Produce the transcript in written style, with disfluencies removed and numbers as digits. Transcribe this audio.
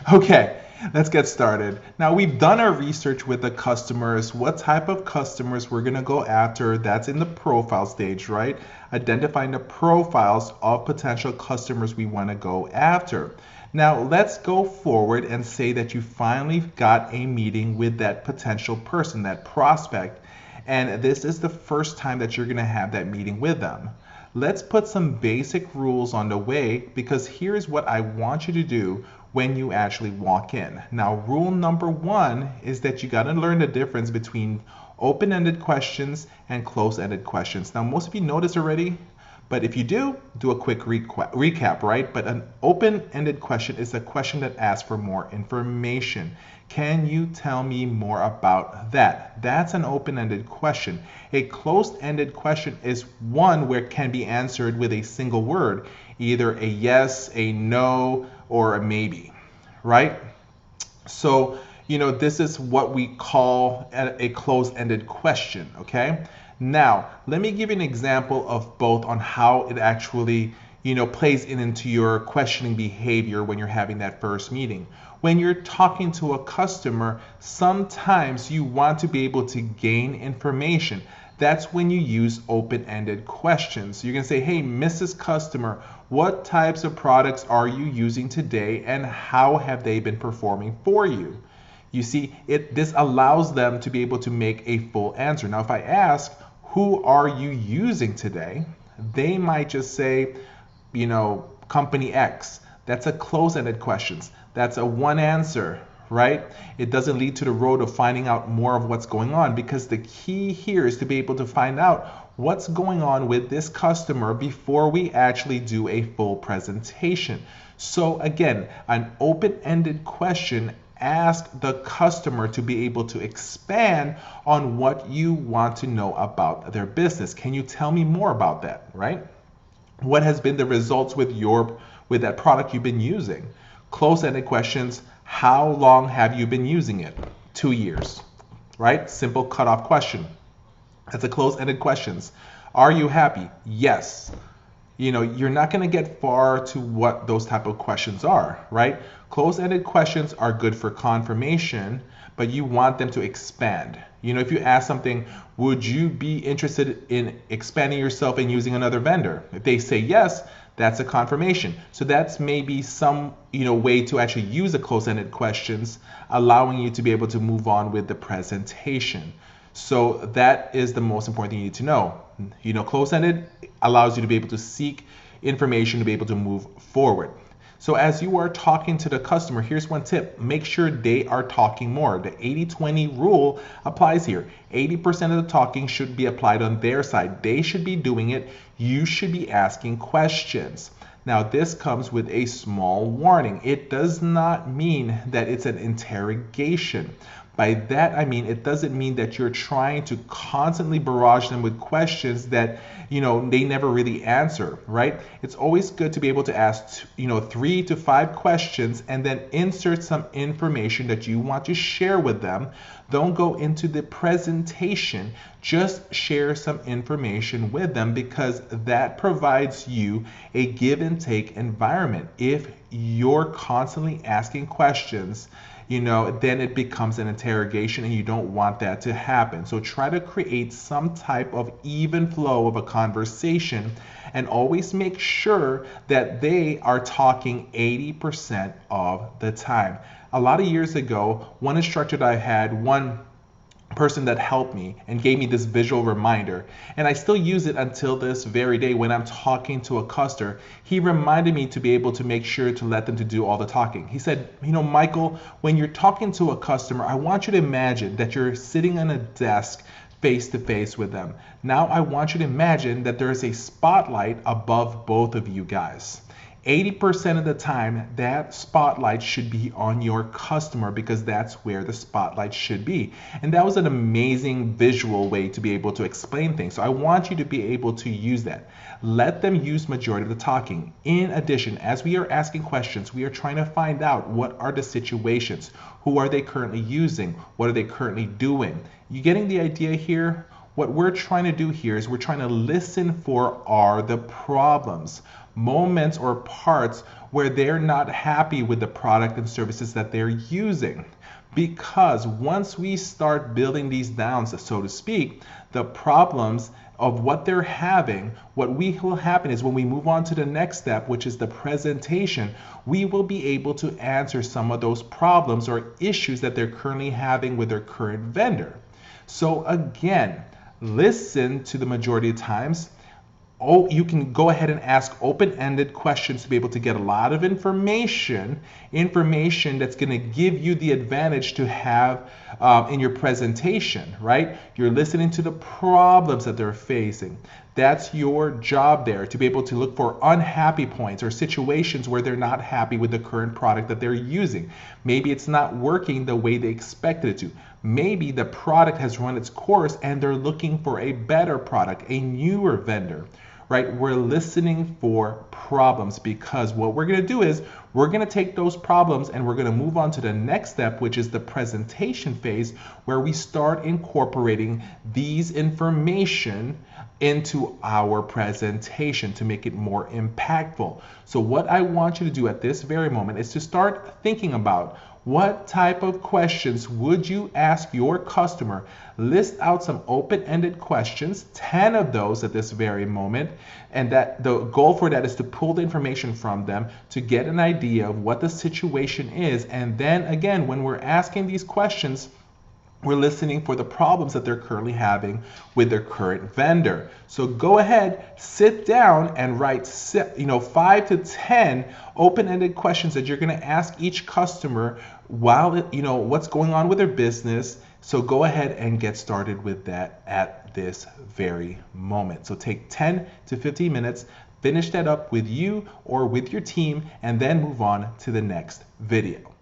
Okay, let's get started. Now, we've done our research with the customers, what type of customers we're going to go after. That's in the profile stage, right? Identifying the profiles of potential customers we want to go after. Now, let's go forward and say that you finally got a meeting with that potential person, that prospect, and this is the first time that you're going to have that meeting with them. Let's put some basic rules on the way because here's what I want you to do when you actually walk in. Now, rule number one is that you got to learn the difference between open-ended questions and closed-ended questions. Now, most of you know this already, but if you do a quick recap, right? But an open-ended question is a question that asks for more information. Can you tell me more about that? That's an open-ended question. A closed-ended question is one where it can be answered with a single word, either a yes, a no, or a maybe, right? So, this is what we call a closed-ended question, okay? Now, let me give you an example of both on how it actually, plays into your questioning behavior when you're having that first meeting. When you're talking to a customer, sometimes you want to be able to gain information. That's when you use open-ended questions. You can say, hey, Mrs. Customer, what types of products are you using today and how have they been performing for you? You see, this allows them to be able to make a full answer. Now, if I ask, who are you using today? They might just say, company X. That's a closed-ended question. That's a one answer, right? It doesn't lead to the road of finding out more of what's going on because the key here is to be able to find out what's going on with this customer before we actually do a full presentation. So again, an open-ended question asks the customer to be able to expand on what you want to know about their business. Can you tell me more about that, right? What has been the results with that product you've been using? Closed-ended questions, how long have you been using it? 2 years, right? Simple cutoff question. That's a closed-ended questions. Are you happy? Yes. You're not going to get far to what those type of questions are, right? Closed-ended questions are good for confirmation, but you want them to expand. If you ask something, would you be interested in expanding yourself and using another vendor? If they say yes, that's a confirmation. So that's maybe some, way to actually use the closed-ended questions, allowing you to be able to move on with the presentation. So that is the most important thing you need to know. Closed-ended allows you to be able to seek information to be able to move forward. So as you are talking to the customer, here's one tip. Make sure they are talking more. The 80-20 rule applies here. 80% of the talking should be applied on their side. They should be doing it. You should be asking questions. Now, this comes with a small warning. It does not mean that it's an interrogation. By that, I mean, it doesn't mean that you're trying to constantly barrage them with questions that, they never really answer, right? It's always good to be able to ask, 3 to 5 questions and then insert some information that you want to share with them. Don't go into the presentation, just share some information with them because that provides you a give and take environment. If you're constantly asking questions, then it becomes an interrogation and you don't want that to happen. So try to create some type of even flow of a conversation and always make sure that they are talking 80% of the time. A lot of years ago, one instructor that I had, one person that helped me and gave me this visual reminder, and I still use it until this very day when I'm talking to a customer. He reminded me to be able to make sure to let them to do all the talking. He said, Michael, when you're talking to a customer, I want you to imagine that you're sitting on a desk face to face with them. Now I want you to imagine that there is a spotlight above both of you guys. 80% of the time, that spotlight should be on your customer because that's where the spotlight should be. And that was an amazing visual way to be able to explain things. So I want you to be able to use that. Let them use majority of the talking. In addition, as we are asking questions, we are trying to find out what are the situations, who are they currently using, what are they currently doing. You getting the idea here? what we're trying to do here is we're trying to listen for are the problems, moments or parts where they're not happy with the product and services that they're using. Because once we start building these down, so to speak, the problems of what they're having, what will happen is when we move on to the next step, which is the presentation, we will be able to answer some of those problems or issues that they're currently having with their current vendor. So again, listen to the majority of times. Oh, you can go ahead and ask open-ended questions to be able to get a lot of information that's going to give you the advantage to have in your presentation, right? You're listening to the problems that they're facing. That's your job there, to be able to look for unhappy points or situations where they're not happy with the current product that they're using. Maybe it's not working the way they expected it to. Maybe the product has run its course and they're looking for a better product, a newer vendor. Right? We're listening for problems, because what we're going to do is we're going to take those problems and we're going to move on to the next step, which is the presentation phase, where we start incorporating these information into our presentation to make it more impactful. So what I want you to do at this very moment is to start thinking about what type of questions would you ask your customer. List out some open-ended questions, 10 of those at this very moment, and that the goal for that is to pull the information from them to get an idea of what the situation is. And then again, when we're asking these questions, we're listening for the problems that they're currently having with their current vendor. So go ahead, sit down and write 5 to 10 open-ended questions that you're going to ask each customer while what's going on with their business. So go ahead and get started with that at this very moment. So take 10 to 15 minutes, finish that up with you or with your team, and then move on to the next video.